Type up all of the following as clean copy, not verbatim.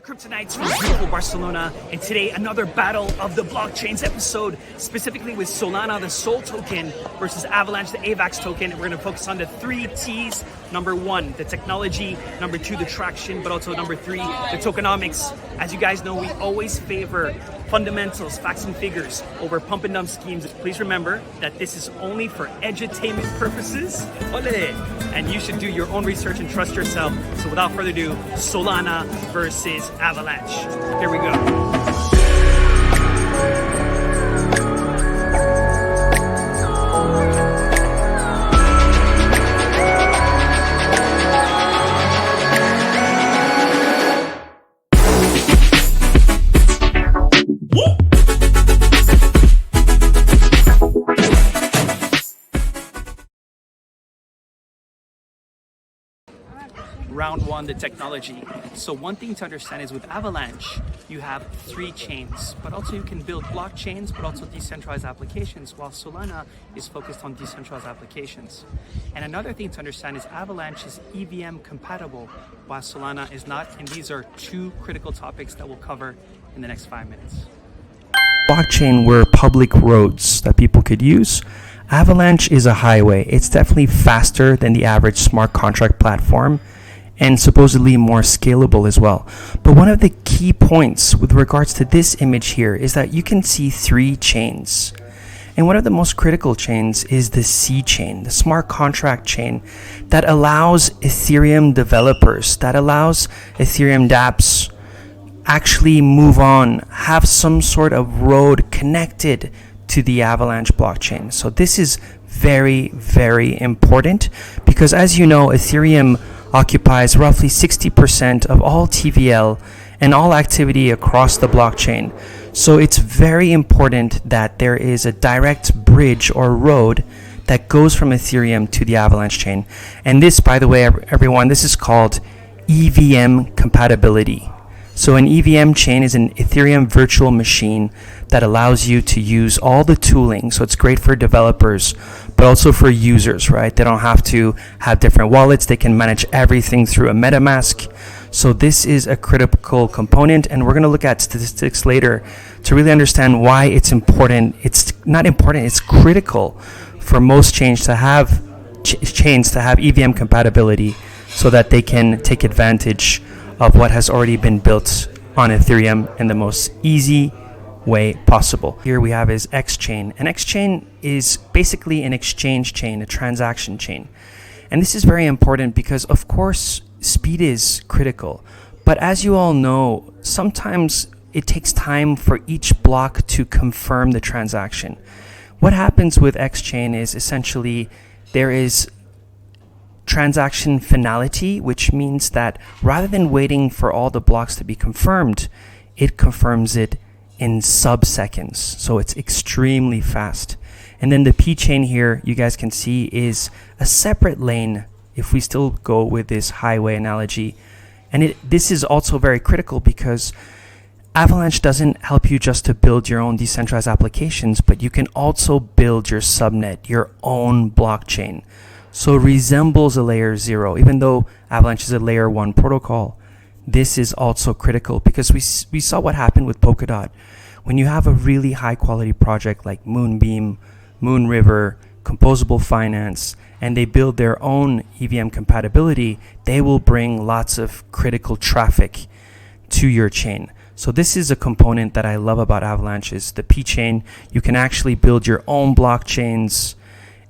Cryptonites from beautiful Barcelona, and today another battle of the blockchains episode, specifically with Solana, the SOL token, versus Avalanche, the AVAX token. And we're going to focus on the three T's. Number one, the technology. Number two, the traction. But also number three, the tokenomics. As you guys know, we always favor fundamentals, facts and figures over pump and dump schemes. Please remember that this is only for edutainment purposes. And you should do your own research and trust yourself. So without further ado, Solana versus Avalanche. Here we go. Round one, the technology. So one thing to understand is with Avalanche, you have three chains, but also you can build blockchains, but also decentralized applications, while Solana is focused on decentralized applications. And another thing to understand is Avalanche is Evm compatible, while Solana is not, and these are two critical topics that we'll cover in the next 5 minutes. Blockchain were public roads that people could use. Avalanche is a highway. It's definitely faster than the average smart contract platform, and supposedly more scalable as well. But one of the key points with regards to this image here is that you can see three chains. And one of the most critical chains is the C chain, the smart contract chain that allows Ethereum developers, that allows Ethereum dApps actually move on, have some sort of road connected to the Avalanche blockchain. So this is very, very important because, as you know, Ethereum occupies roughly 60% of all TVL and all activity across the blockchain. So it's very important that there is a direct bridge or road that goes from Ethereum to the Avalanche chain. And this, by the way, everyone, this is called Evm Compatibility. So an EVM chain is an Ethereum virtual machine that allows you to use all the tooling. So it's great for developers, but also for users, right? They don't have to have different wallets. They can manage everything through a MetaMask. So this is a critical component, and we're going to look at statistics later to really understand why it's important. It's not important, it's critical for most chains to have EVM compatibility so that they can take advantage of what has already been built on Ethereum in the most easy way possible. Here we have is X-Chain. An X-Chain is basically an exchange chain, a transaction chain. And this is very important because, of course, speed is critical. But as you all know, sometimes it takes time for each block to confirm the transaction. What happens with X-Chain is essentially there is transaction finality, which means that rather than waiting for all the blocks to be confirmed, it confirms it in sub-seconds. So it's extremely fast. And then the P chain here, you guys can see, is a separate lane if we still go with this highway analogy. And this is also very critical because Avalanche doesn't help you just to build your own decentralized applications, but you can also build your subnet, your own blockchain. So it resembles a layer 0, even though Avalanche is a layer 1 protocol. This is also critical because we saw what happened with Polkadot. When you have a really high quality project like Moonbeam, Moonriver, Composable Finance, and they build their own EVM compatibility, they will bring lots of critical traffic to your chain. So this is a component that I love about Avalanche is the P chain. You can actually build your own blockchains.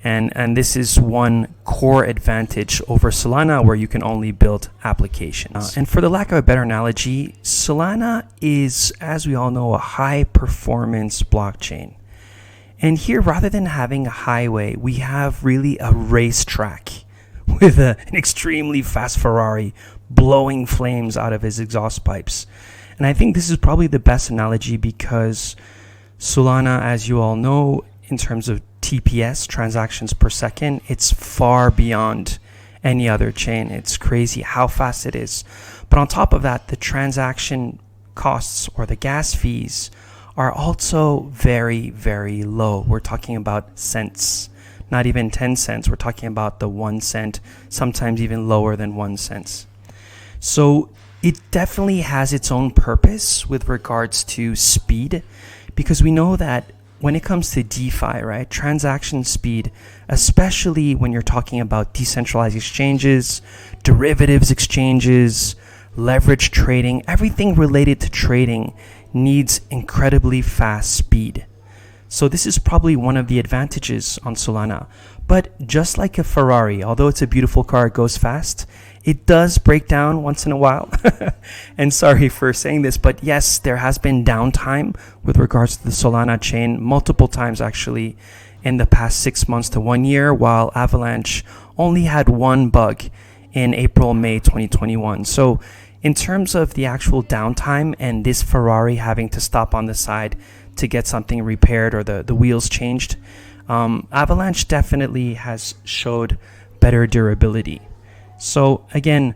And this is one core advantage over Solana, where you can only build applications. And for the lack of a better analogy, Solana is, as we all know, a high performance blockchain. And here, rather than having a highway, we have really a racetrack with an extremely fast Ferrari blowing flames out of his exhaust pipes. And I think this is probably the best analogy because Solana, as you all know, in terms of TPS, transactions per second, it's far beyond any other chain. It's crazy how fast it is. But on top of that, the transaction costs or the gas fees are also very, very low. We're talking about cents, not even 10 cents. We're talking about the 1 cent, sometimes even lower than 1 cent. So It definitely has its own purpose with regards to speed, because we know that when it comes to DeFi, right, transaction speed, especially when you're talking about decentralized exchanges, derivatives exchanges, leverage trading, everything related to trading needs incredibly fast speed. So this is probably one of the advantages on Solana. But just like a Ferrari, although it's a beautiful car, it goes fast, it does break down once in a while. And sorry for saying this, but yes, there has been downtime with regards to the Solana chain multiple times actually in the past 6 months to 1 year, while Avalanche only had one bug in April, May 2021. So in terms of the actual downtime and this Ferrari having to stop on the side to get something repaired or the wheels changed, Avalanche definitely has showed better durability. So again,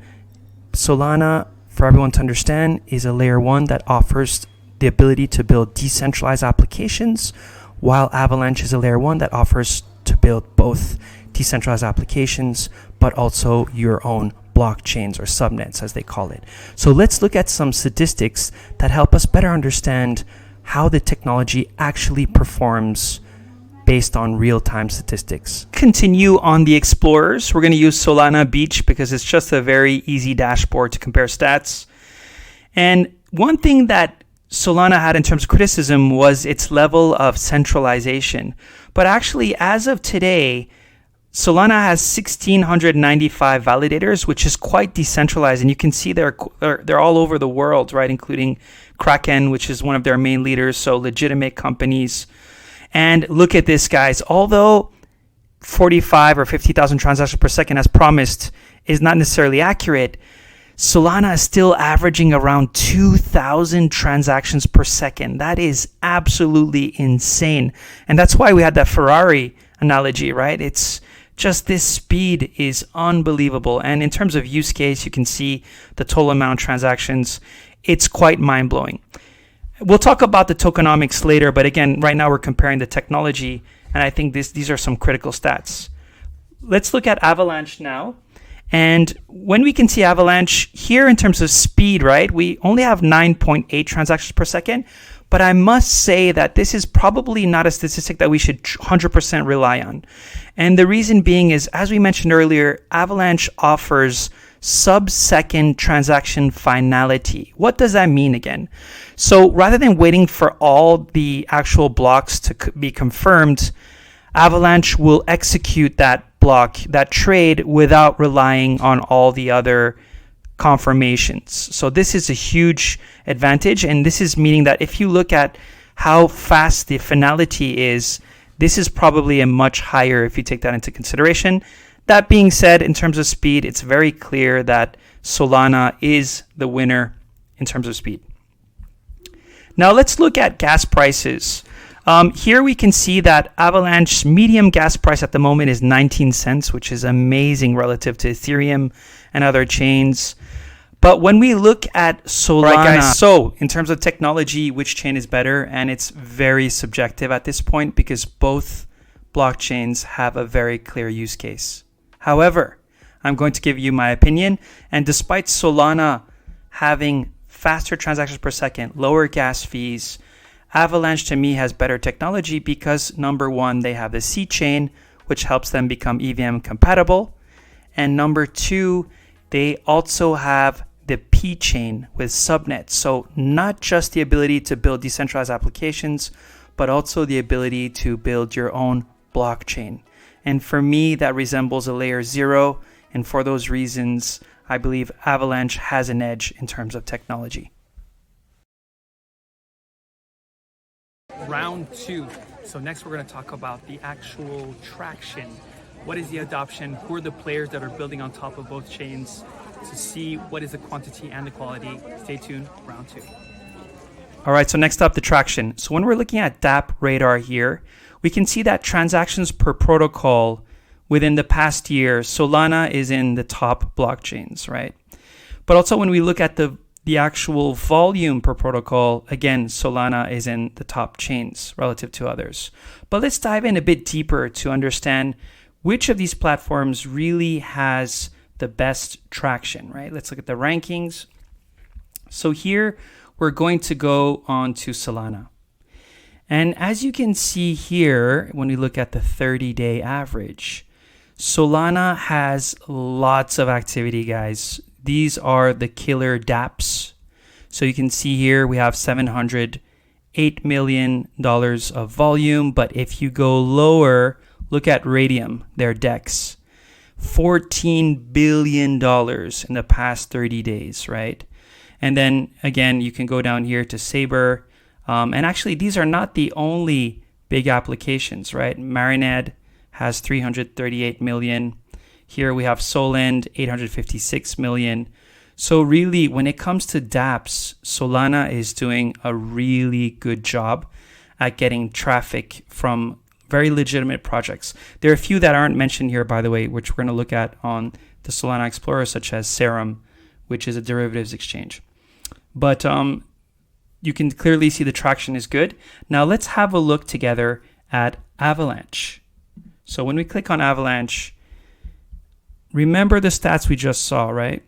Solana, for everyone to understand, is a layer 1 that offers the ability to build decentralized applications, while Avalanche is a layer 1 that offers to build both decentralized applications, but also your own blockchains or subnets, as they call it. So let's look at some statistics that help us better understand how the technology actually performs based on real-time statistics. Continue on the Explorers. We're going to use Solana Beach because it's just a very easy dashboard to compare stats. And one thing that Solana had in terms of criticism was its level of centralization. But actually, as of today, Solana has 1,695 validators, which is quite decentralized. And you can see they're all over the world, right? Including Kraken, which is one of their main leaders. So legitimate companies. And look at this, guys. Although 45 or 50,000 transactions per second, as promised, is not necessarily accurate, Solana is still averaging around 2,000 transactions per second. That is absolutely insane. And that's why we had that Ferrari analogy, right? It's just this speed is unbelievable. And in terms of use case, you can see the total amount of transactions. It's quite mind-blowing. We'll talk about the tokenomics later, but again, right now we're comparing the technology, and I think these are some critical stats. Let's look at Avalanche now. And when we can see Avalanche here in terms of speed, right, we only have 9.8 transactions per second, but I must say that this is probably not a statistic that we should 100% rely on. And the reason being is, as we mentioned earlier, Avalanche offers sub-second transaction finality. What does that mean again? So rather than waiting for all the actual blocks to be confirmed, Avalanche will execute that block, that trade, without relying on all the other confirmations. So this is a huge advantage, and this is meaning that if you look at how fast the finality is, this is probably a much higher if you take that into consideration. That being said, in terms of speed, it's very clear that Solana is the winner in terms of speed. Now let's look at gas prices. Here we can see that Avalanche's medium gas price at the moment is 19 cents, which is amazing relative to Ethereum and other chains. But when we look at Solana, right, guys, so in terms of technology, which chain is better? And it's very subjective at this point because both blockchains have a very clear use case. However, I'm going to give you my opinion. And despite Solana having faster transactions per second, lower gas fees, Avalanche to me has better technology because number one, they have the C chain, which helps them become Evm compatible. And number two, they also have the P chain with subnets. So not just the ability to build decentralized applications, but also the ability to build your own blockchain. And for me, that resembles a layer 0. And for those reasons, I believe Avalanche has an edge in terms of technology. Round 2. So next we're going to talk about the actual traction. What is the adoption? Who are the players that are building on top of both chains? To see what is the quantity and the quality. Stay tuned, round 2. All right, so next up, the traction. So when we're looking at DApp radar here, we can see that transactions per protocol within the past year, Solana is in the top blockchains, right? But also when we look at the actual volume per protocol, again, Solana is in the top chains relative to others. But let's dive in a bit deeper to understand which of these platforms really has the best traction, right? Let's look at the rankings. So here we're going to go on to Solana. And as you can see here, when we look at the 30-day average, Solana has lots of activity, guys. These are the killer dApps. So you can see here we have $708 million of volume. But if you go lower, look at Radium, their DEX. $14 billion in the past 30 days, right? And then again, you can go down here to Saber. And actually, these are not the only big applications, right? Marinade has 338 million. Here we have Solend, 856 million. So really, when it comes to dApps, Solana is doing a really good job at getting traffic from very legitimate projects. There are a few that aren't mentioned here, by the way, which we're going to look at on the Solana Explorer, such as Serum, which is a derivatives exchange. But you can clearly see the traction is good. Now let's have a look together at Avalanche. So when we click on Avalanche, remember the stats we just saw, right?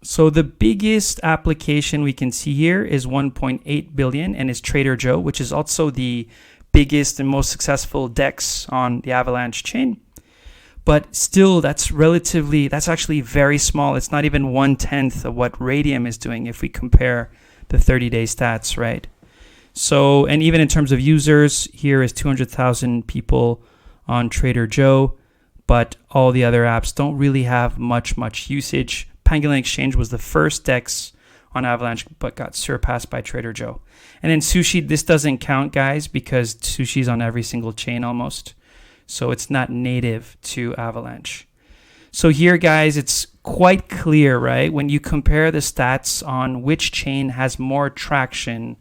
So the biggest application we can see here is 1.8 billion and is Trader Joe, which is also the biggest and most successful DEX on the Avalanche chain. But still, that's actually very small. It's not even 1/10 of what Radium is doing if we compare the 30-day stats, right? So, and even in terms of users, here is 200,000 people on Trader Joe, but all the other apps don't really have much usage. Pangolin Exchange was the first DEX on Avalanche, but got surpassed by Trader Joe. And then Sushi, this doesn't count, guys, because Sushi's on every single chain almost. So it's not native to Avalanche. So here, guys, it's quite clear, right? When you compare the stats on which chain has more traction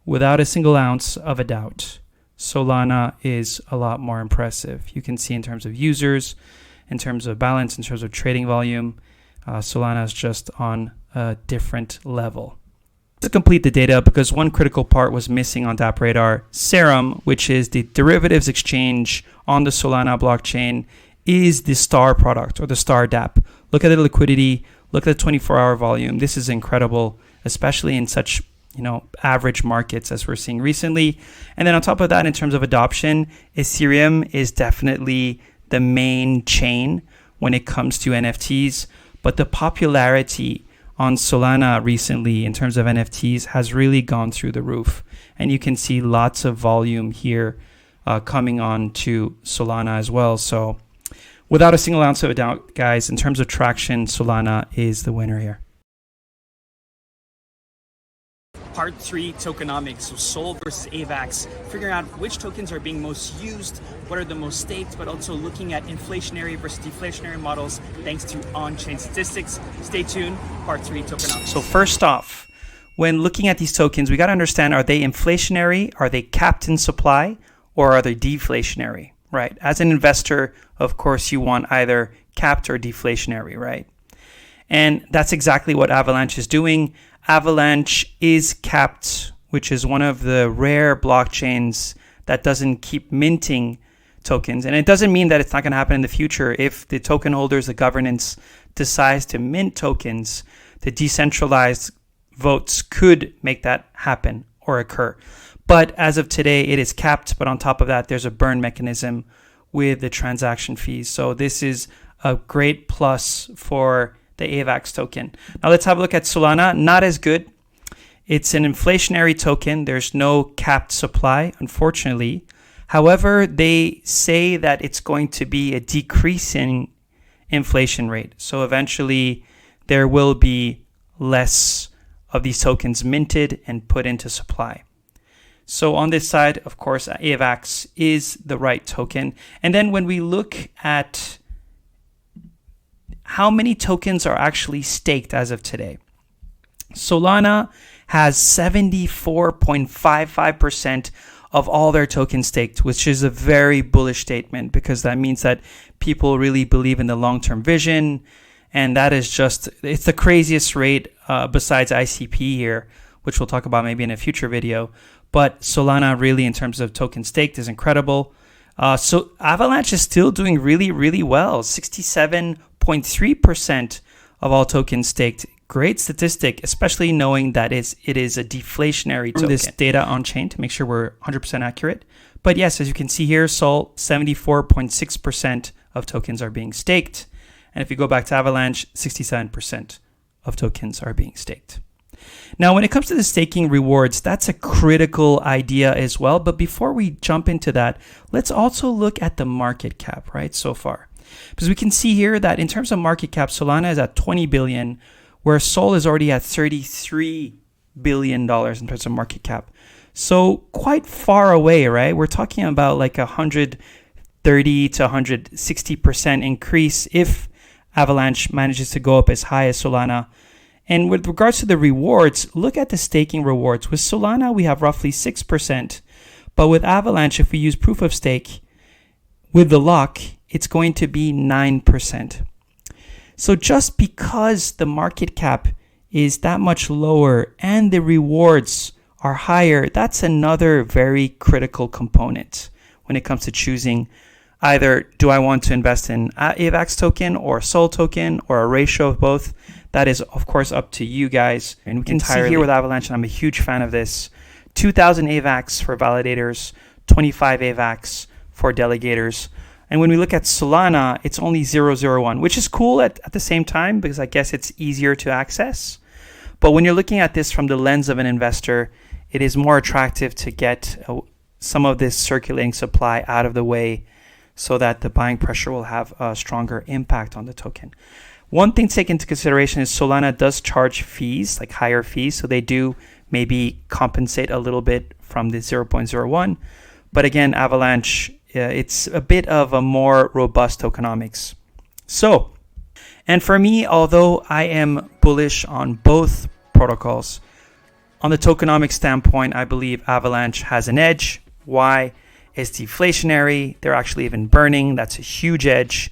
without a single ounce of a doubt, Solana is a lot more impressive. You can see in terms of users, in terms of balance, in terms of trading volume, Solana is just on a different level. To complete the data, because one critical part was missing on dApp Radar, Serum, which is the derivatives exchange on the Solana blockchain, is the star product or the star dApp. Look at the liquidity, look at the 24-hour volume. This is incredible, especially in such average markets as we're seeing recently. And then on top of that, in terms of adoption, Ethereum is definitely the main chain when it comes to NFTs, but the popularity on Solana recently in terms of NFTs has really gone through the roof. And you can see lots of volume here coming on to Solana as well. So without a single ounce of a doubt, guys, in terms of traction, Solana is the winner here. Part 3, tokenomics, so Sol versus AVAX, figuring out which tokens are being most used, what are the most staked, but also looking at inflationary versus deflationary models thanks to on-chain statistics. Stay tuned, Part 3, tokenomics. So first off, when looking at these tokens, we got to understand, are they inflationary, are they capped in supply, or are they deflationary, right? As an investor, of course, you want either capped or deflationary, right? And that's exactly what Avalanche is doing. Avalanche is capped, which is one of the rare blockchains that doesn't keep minting tokens. And it doesn't mean that it's not going to happen in the future. If the token holders, the governance decides to mint tokens, the decentralized votes could make that happen or occur. But as of today, it is capped. But on top of that, there's a burn mechanism with the transaction fees. So this is a great plus for the AVAX token. Now let's have a look at Solana. Not as good. It's an inflationary token. There's no capped supply, unfortunately. However, they say that it's going to be a decreasing inflation rate. So eventually there will be less of these tokens minted and put into supply. So on this side, of course, AVAX is the right token. And then when we look at how many tokens are actually staked as of today, Solana has 74.55% of all their tokens staked, which is a very bullish statement because that means that people really believe in the long-term vision. And that is it's the craziest rate besides ICP here, which we'll talk about maybe in a future video. But Solana really, in terms of token staked, is incredible. So Avalanche is still doing really, really well. 67.3% of all tokens staked, Great statistic, especially knowing that it is a deflationary token. This data on chain to make sure we're 100% accurate. But yes, as you can see here, Sol, 74.6% of tokens are being staked. And if you go back to Avalanche, 67% of tokens are being staked. Now, when it comes to the staking rewards, that's a critical idea as well. But before we jump into that, let's also look at the market cap, right, so far. Because we can see here that in terms of market cap, Solana is at 20 billion, where Sol is already at $33 billion in terms of market cap. So quite far away, right? We're talking about like 130 to 160% increase if Avalanche manages to go up as high as Solana. And with regards to the rewards, look at the staking rewards. With Solana, we have roughly 6%. But with Avalanche, if we use proof of stake, with the lock, it's going to be 9%. So just because the market cap is that much lower and the rewards are higher, that's another very critical component when it comes to choosing either do I want to invest in AVAX token or Sol token or a ratio of both. That is, of course, up to you guys. And we can see here with Avalanche, and I'm a huge fan of this, 2,000 AVAX for validators, 25 AVAX for delegators. And when we look at Solana, it's only 0.001, which is cool at the same time because I guess it's easier to access. But when you're looking at this from the lens of an investor, it is more attractive to get some of this circulating supply out of the way so that the buying pressure will have a stronger impact on the token. One thing to take into consideration is Solana does charge fees, like higher fees. So they do maybe compensate a little bit from the 0.01. But again, Avalanche, it's a bit of a more robust tokenomics. So, and for me, although I am bullish on both protocols, on the tokenomics standpoint, I believe Avalanche has an edge. Why? It's deflationary. They're actually even burning. That's a huge edge.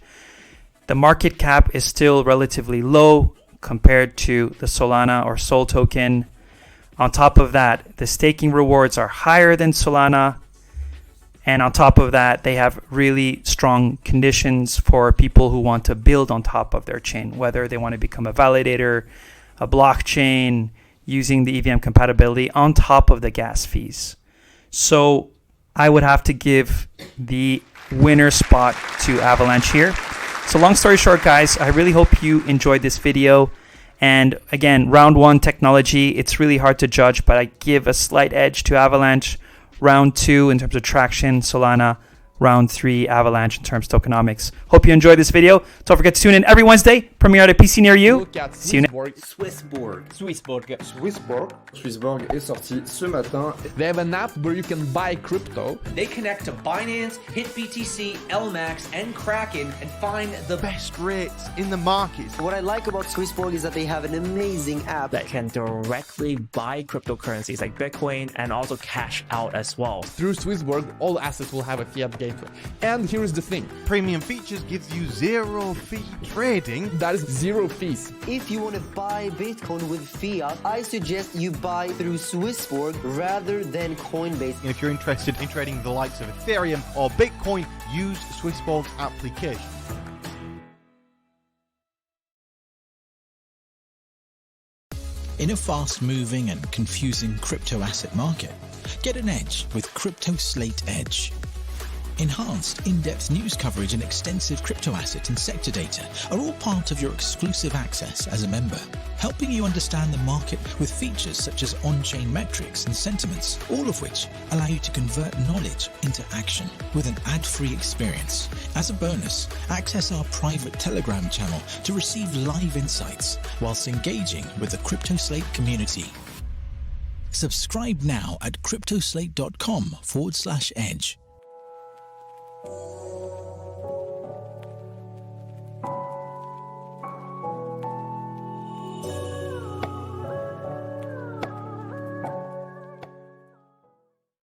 The market cap is still relatively low compared to the Solana or Sol token. On top of that, the staking rewards are higher than Solana. And on top of that, they have really strong conditions for people who want to build on top of their chain, whether they want to become a validator, a blockchain, using the Evm compatibility on top of the gas fees. So I would have to give the winner spot to Avalanche here. So long story short, guys, I really hope you enjoyed this video. And again, round one technology, it's really hard to judge, but I give a slight edge to Avalanche. Round two in terms of traction, Solana. Round three, Avalanche in terms of tokenomics. Hope you enjoyed this video. Don't forget to tune in every Wednesday. Premiere at a PC near you. See you next. SwissBorg. SwissBorg est sorti ce matin. They have an app where you can buy crypto. They connect to Binance, HitBTC, LMAX, and Kraken and find the best rates in the market. What I like about SwissBorg is that they have an amazing app that can directly buy cryptocurrencies like Bitcoin and also cash out as well. Through SwissBorg, all assets will have a fiat gateway. And here is the thing. Premium features gives you zero fee trading. That is zero fees. If you want to buy Bitcoin with fiat, I suggest you buy through SwissBorg rather than Coinbase. And if you're interested in trading the likes of Ethereum or Bitcoin, use SwissBorg's application. In a fast-moving and confusing crypto asset market, get an edge with Cryptoslate Edge. Enhanced, in-depth news coverage and extensive crypto asset and sector data are all part of your exclusive access as a member, helping you understand the market with features such as on-chain metrics and sentiments, all of which allow you to convert knowledge into action with an ad-free experience. As a bonus, access our private Telegram channel to receive live insights whilst engaging with the Cryptoslate community. Subscribe now at cryptoslate.com/edge.